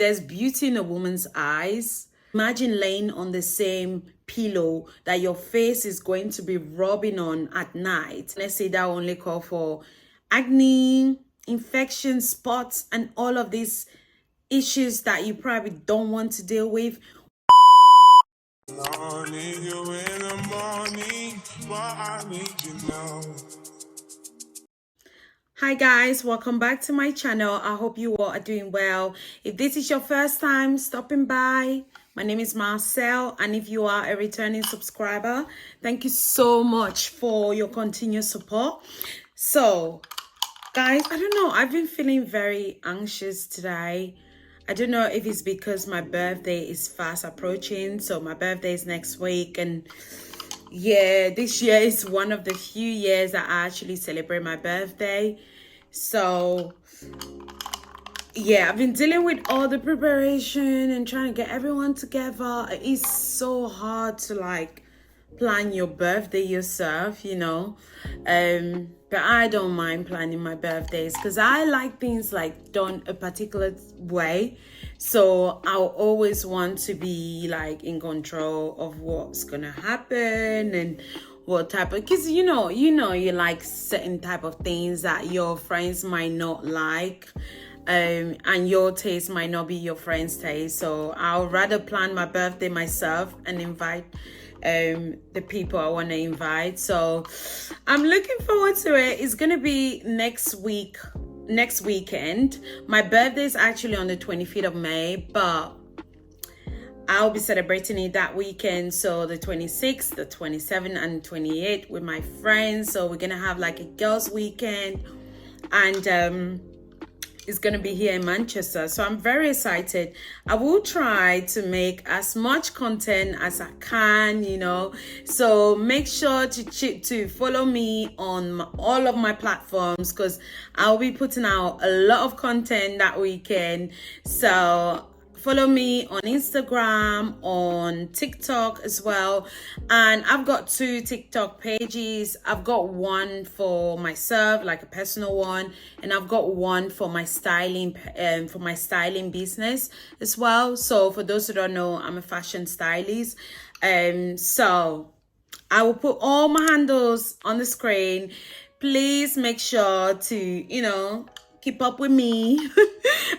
There's beauty in a woman's eyes. Imagine laying on the same pillow that your face is going to be rubbing on at night. Let's say that only call for acne, infection, spots, and all of these issues that you probably don't want to deal with. I need you in the morning, but I need you now. Hi guys, welcome back to my channel. I hope you all are doing well. If this is your first time stopping by, my name is Marcelle, and if you are a returning subscriber, thank you so much for your continued support. So guys, I don't know, I've been feeling very anxious today. I don't know if it's because my birthday is fast approaching. So my birthday is next week, and yeah, this year is one of the few years that I actually celebrate my birthday. So yeah, I've been dealing with all the preparation and trying to get everyone together. It's so hard to like plan your birthday yourself, you know. But I don't mind planning my birthdays because I like things like done a particular way. So I'll always want to be like in control of what's gonna happen and what type of, because you like certain type of things that your friends might not like, and your taste might not be your friend's taste. So I'll rather plan my birthday myself and invite the people I want to invite. So I'm looking forward to it. It's gonna be next weekend. My birthday is actually on the 25th of May, but I'll be celebrating it that weekend. So the 26th, the 27th, and 28th with my friends. So we're gonna have like a girls' weekend, and it's gonna be here in Manchester. So I'm very excited. I will try to make as much content as I can, you know. So make sure to follow me on all of my platforms, because I'll be putting out a lot of content that weekend. So follow me on Instagram, on TikTok as well. And I've got 2 TikTok pages. I've got one for myself, like a personal one, and I've got one for my styling business as well. So for those who don't know, I'm a fashion stylist. So I will put all my handles on the screen. Please make sure to, keep up with me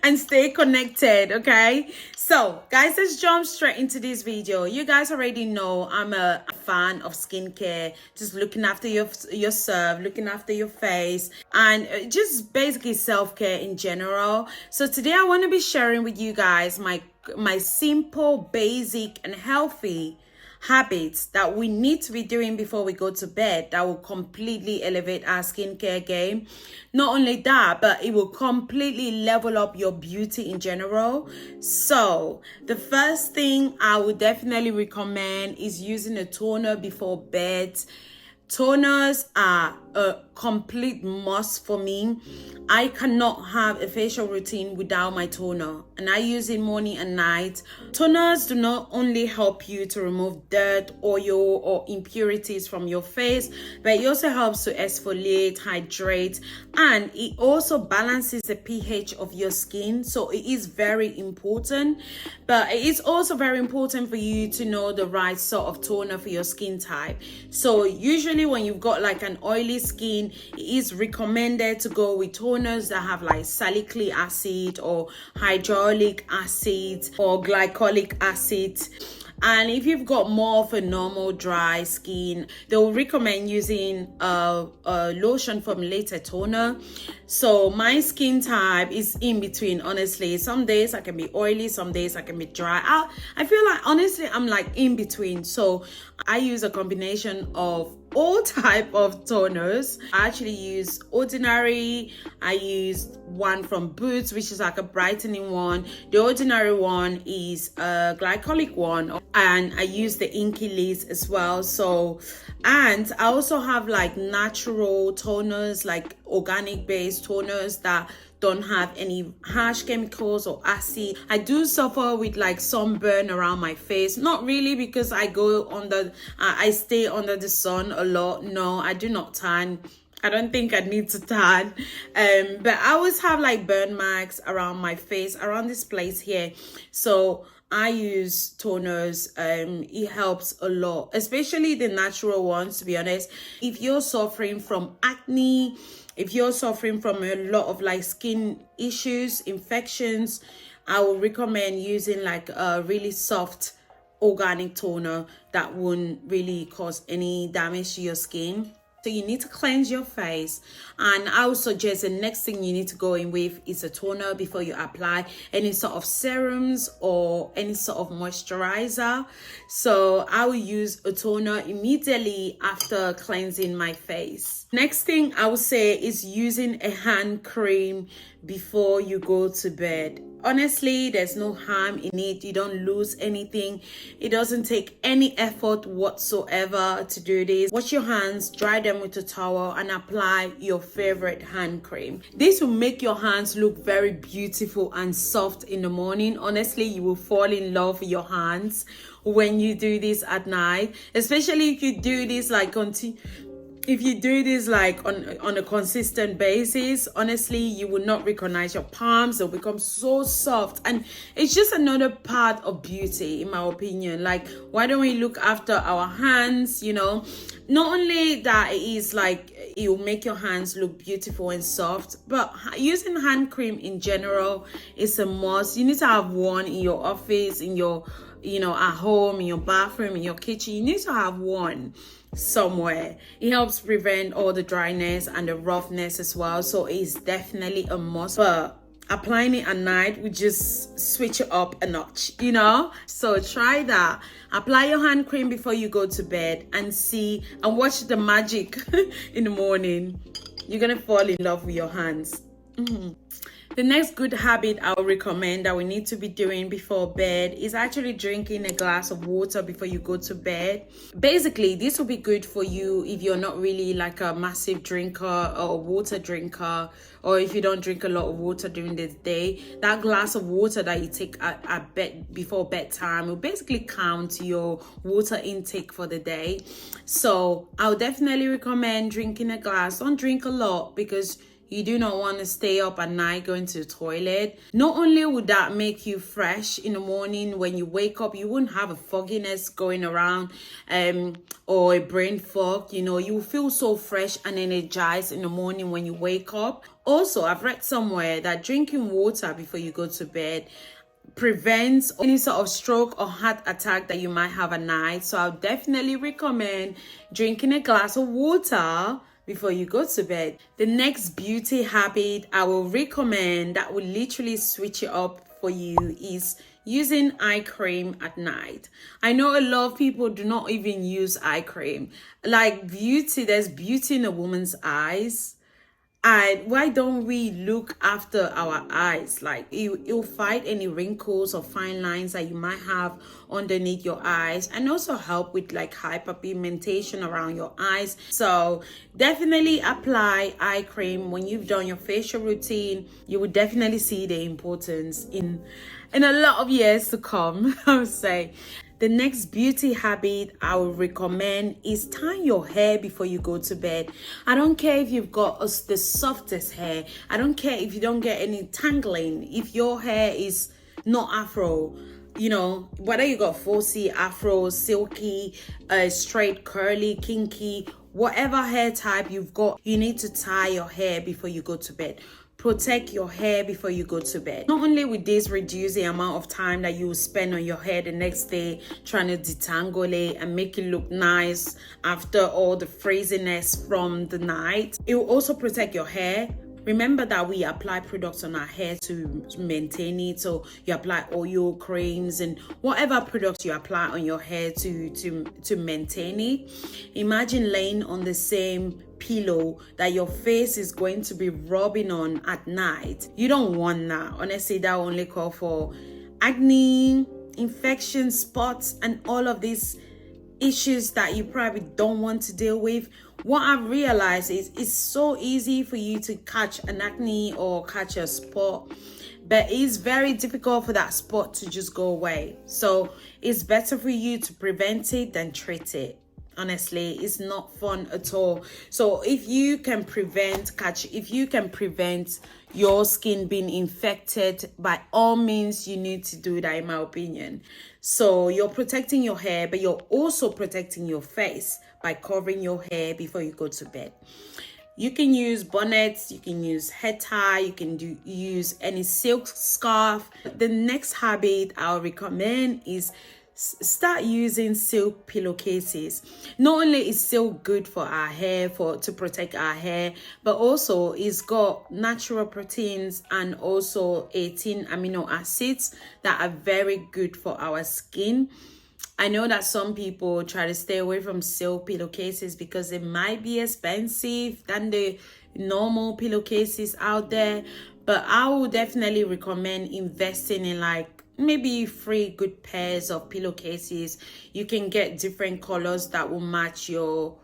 and stay connected, okay? So guys, let's jump straight into this video. You guys already know I'm a fan of skincare, just looking after yourself, looking after your face, and just basically self-care in general. So today I want to be sharing with you guys my simple, basic, and healthy habits that we need to be doing before we go to bed that will completely elevate our skincare game. Not only that, but it will completely level up your beauty in general. So the first thing I would definitely recommend is using a toner before bed. Toners are a complete must for me. I cannot have a facial routine without my toner, and I use it morning and night. Toners do not only help you to remove dirt, oil, or impurities from your face, but it also helps to exfoliate, hydrate, and it also balances the pH of your skin. So it is very important, but it is also very important for you to know the right sort of toner for your skin type. So usually when you've got like an oily skin, it is recommended to go with toners that have like salicylic acid or hyaluronic acid or glycolic acid. And if you've got more of a normal dry skin, they'll recommend using a lotion formulated toner. So my skin type is in between, honestly. Some days I can be oily, some days I can be dry. I feel like, honestly, I'm like in between. So I use a combination of all type of toners. I actually use Ordinary. I use one from Boots, which is like a brightening one. The Ordinary one is a glycolic one, and I use the Inky Liz as well. So, and I also have like natural toners, like organic based toners that don't have any harsh chemicals or acid. I do suffer with like sunburn around my face. Not really, because I stay under the sun a lot. No, I do not tan. I don't think I need to tan. But I always have like burn marks around my face, around this place here. So I use toners. It helps a lot, especially the natural ones, to be honest. If you're suffering from acne, if you're suffering from a lot of like skin issues, infections, I would recommend using like a really soft organic toner that won't really cause any damage to your skin. So you need to cleanse your face, and I would suggest the next thing you need to go in with is a toner before you apply any sort of serums or any sort of moisturizer. So I will use a toner immediately after cleansing my face. Next thing I would say is using a hand cream before you go to bed. Honestly, there's no harm in it. You don't lose anything. It doesn't take any effort whatsoever to do this. Wash your hands, dry them with a towel, and apply your favorite hand cream. This will make your hands look very beautiful and soft in the morning. Honestly, you will fall in love with your hands when you do this at night, especially if you do this like if you do this like on a consistent basis. Honestly, you will not recognize your palms. They'll become so soft, and it's just another part of beauty, in my opinion. Like, why don't we look after our hands? You know, not only that, it is like it will make your hands look beautiful and soft, but using hand cream in general is a must. You need to have one in your office, in your, you know, at home, in your bathroom, in your kitchen. You need to have one somewhere. It helps prevent all the dryness and the roughness as well, so it's definitely a must. But applying it at night, we just switch it up a notch, you know. So try that. Apply your hand cream before you go to bed and see and watch the magic in the morning. You're gonna fall in love with your hands. The next good habit I would recommend that we need to be doing before bed is actually drinking a glass of water before you go to bed. Basically, this will be good for you if you're not really like a massive drinker or a water drinker, or if you don't drink a lot of water during the day. That glass of water that you take at bed before bedtime will basically count your water intake for the day. So I would definitely recommend drinking a glass. Don't drink a lot, because you do not want to stay up at night going to the toilet. Not only would that make you fresh in the morning when you wake up, you wouldn't have a fogginess going around or a brain fog. You know, you will feel so fresh and energized in the morning when you wake up. Also, I've read somewhere that drinking water before you go to bed prevents any sort of stroke or heart attack that you might have at night. So I'll definitely recommend drinking a glass of water before you go to bed. The next beauty habit I will recommend that will literally switch it up for you is using eye cream at night. I know a lot of people do not even use eye cream. Like, beauty, there's beauty in a woman's eyes. And why don't we look after our eyes? Like, it'll fight any wrinkles or fine lines that you might have underneath your eyes, and also help with like hyperpigmentation around your eyes. So definitely apply eye cream when you've done your facial routine. You will definitely see the importance in a lot of years to come, I would say. The next beauty habit I would recommend is tying your hair before you go to bed. I don't care if you've got the softest hair. I don't care if you don't get any tangling. If your hair is not afro, you know, whether you got 4C, afro, silky, straight, curly, kinky, whatever hair type you've got, you need to tie your hair before you go to bed. Protect your hair before you go to bed. Not only will this reduce the amount of time that you will spend on your hair the next day trying to detangle it and make it look nice after all the frizziness from the night, it will also protect your hair. Remember that we apply products on our hair to maintain it. So you apply oil, creams, and whatever products you apply on your hair to maintain it. Imagine laying on the same pillow that your face is going to be rubbing on at night. You don't want that. Honestly, that will only call for acne, infection, spots, and all of these issues that you probably don't want to deal with. What I've realized is it's so easy for you to catch an acne or catch a spot, but it's very difficult for that spot to just go away. So it's better for you to prevent it than treat it. Honestly, it's not fun at all. So if you can prevent your skin being infected, by all means you need to do that, in my opinion. So you're protecting your hair, but you're also protecting your face by covering your hair before you go to bed. You can use bonnets, you can use head tie, you can use any silk scarf. The next habit I'll recommend is start using silk pillowcases. Not only is silk good for our hair, to protect our hair, but also it's got natural proteins and also 18 amino acids that are very good for our skin. I know that some people try to stay away from silk pillowcases because it might be expensive than the normal pillowcases out there, but I would definitely recommend investing in like maybe 3 good pairs of pillowcases. You can get different colors that will match your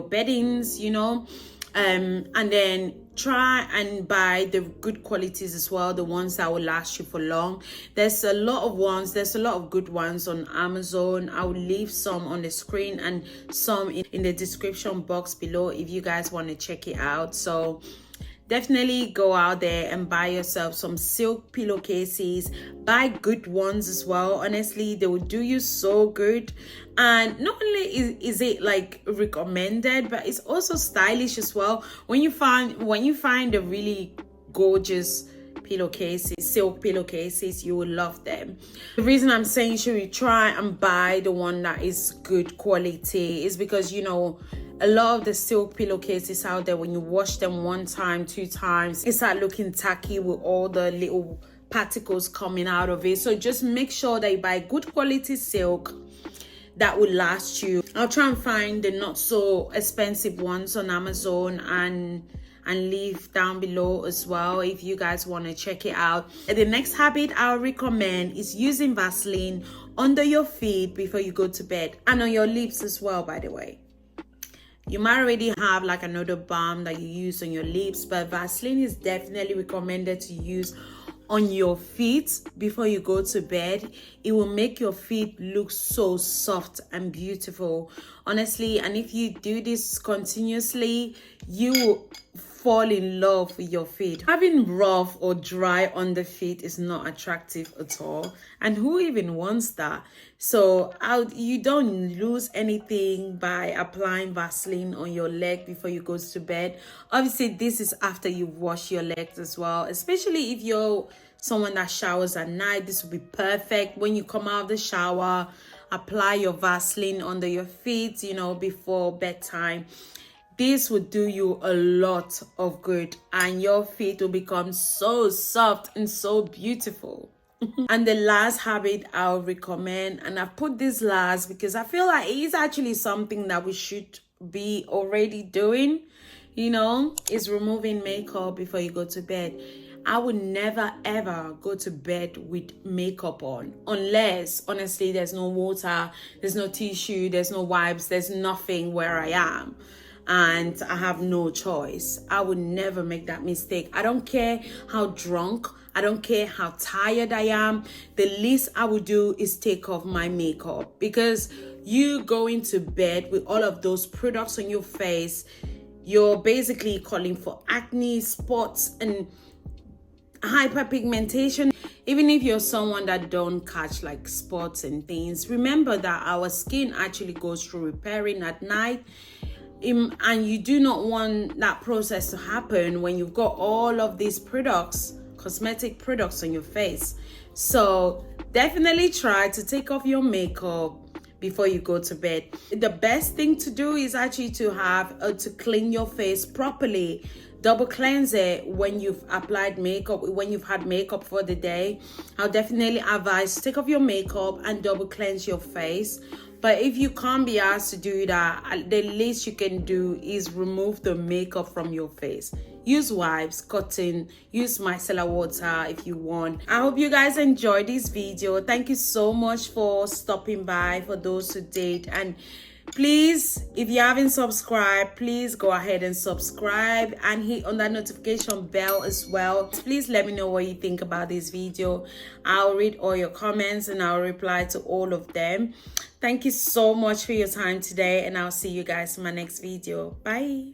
beddings, you know, and then try and buy the good qualities as well, the ones that will last you for long. There's a lot of good ones on Amazon. I will leave some on the screen and some in the description box below if you guys want to check it out. So definitely go out there and buy yourself some silk pillowcases. Buy good ones as well. Honestly, they will do you so good. And not only is it like recommended, but it's also stylish as well. When you find a really gorgeous pillowcases, silk pillowcases, you will love them. The reason I'm saying you should try and buy the one that is good quality is because, you know, a lot of the silk pillowcases out there, when you wash them 1 time, 2 times, it start looking tacky with all the little particles coming out of it. So just make sure that you buy good quality silk that will last you. I'll try and find the not so expensive ones on Amazon and leave down below as well if you guys want to check it out. The next habit I'll recommend is using Vaseline under your feet before you go to bed, and on your lips as well, by the way. You might already have like another balm that you use on your lips, but Vaseline is definitely recommended to use on your feet before you go to bed. It will make your feet look so soft and beautiful, honestly. And if you do this continuously, you will fall in love with your feet. Having rough or dry on the feet is not attractive at all, and who even wants that? So you don't lose anything by applying Vaseline on your leg before you go to bed. Obviously, this is after you wash your legs as well, especially if you're someone that showers at night. This will be perfect. When you come out of the shower, apply your Vaseline under your feet, you know, before bedtime. This will do you a lot of good, and your feet will become so soft and so beautiful. And the last habit I'll recommend, and I've put this last because I feel like it is actually something that we should be already doing, you know, is removing makeup before you go to bed. I would never ever go to bed with makeup on, unless honestly there's no water, there's no tissue, there's no wipes, there's nothing where I am and I have no choice. I would never make that mistake. I don't care how drunk, I don't care how tired I am. The least I would do is take off my makeup, because you going to bed with all of those products on your face, you're basically calling for acne, spots, and hyperpigmentation. Even if you're someone that don't catch like spots and things, remember that our skin actually goes through repairing at night. And you do not want that process to happen when you've got all of these products, cosmetic products on your face. So definitely try to take off your makeup before you go to bed. The best thing to do is actually to clean your face properly. Double cleanse it when you've applied makeup, when you've had makeup for the day. I'll definitely advise to take off your makeup and double cleanse your face. But if you can't be asked to do that, the least you can do is remove the makeup from your face. Use wipes, cotton, use micellar water if you want. I hope you guys enjoyed this video. Thank you so much for stopping by, for those who did. And Please, if you haven't subscribed, please go ahead and subscribe and hit on that notification bell as well. Please let me know what you think about this video. I'll read all your comments and I'll reply to all of them. Thank you so much for your time today, and I'll see you guys in my next video. Bye.